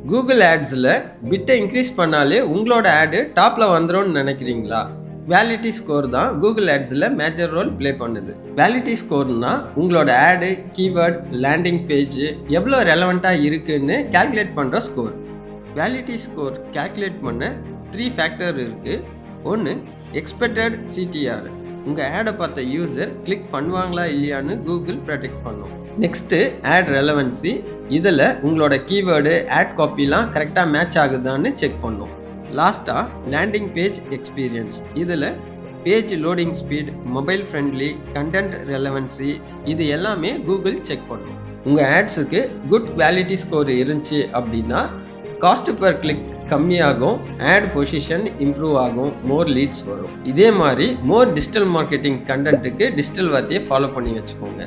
Google ஆட்ஸில் பிட்டை increase பண்ணாலே உங்களோட ஆடு டாப்பில் வந்துடும்னு நினைக்கிறீங்களா? வேலிட்டி ஸ்கோர் தான் கூகுள் ஆட்ஸில் மேஜர் ரோல் ப்ளே பண்ணுது. வேலிட்டி ஸ்கோர்னா உங்களோட ஆடு, கீவேர்ட், லேண்டிங் பேஜ் எவ்வளோ ரெலவெண்ட்டாக இருக்குன்னு கால்குலேட் பண்ணுற ஸ்கோர். வேலிட்டி ஸ்கோர் கால்குலேட் பண்ண 3 ஃபேக்டர் இருக்குது. ஒன்று, எக்ஸ்பெக்டட் சிடிஆர், உங்கள் ஆடை பார்த்த யூசர் கிளிக் பண்ணுவாங்களா இல்லையான்னு கூகுள் ப்ரெடிக்ட் பண்ணும். நெக்ஸ்ட்டு ஆட் ரெலவன்சி, இதில் உங்களோட கீவேர்டு, ஆட் காப்பிலாம் கரெக்டாக மேட்ச் ஆகுதான்னு செக் பண்ணும். லாஸ்ட்டாக லேண்டிங் பேஜ் எக்ஸ்பீரியன்ஸ், இதில் page loading speed, mobile friendly, content relevancy இது எல்லாமே கூகுள் செக் பண்ணும். உங்கள் ஆட்ஸுக்கு குட் குவாலிட்டி ஸ்கோர் இருந்துச்சு அப்படின்னா காஸ்ட் பர் கிளிக் கம்மியாகும், ஆட் பொசிஷன் இம்ப்ரூவ் ஆகும், மோர் லீட்ஸ் வரும். இதே மாதிரி மோர் டிஜிட்டல் மார்க்கெட்டிங் கண்டென்ட்டுக்கு டிஜிட்டல் வார்த்தையை ஃபாலோ பண்ணி வச்சுக்கோங்க.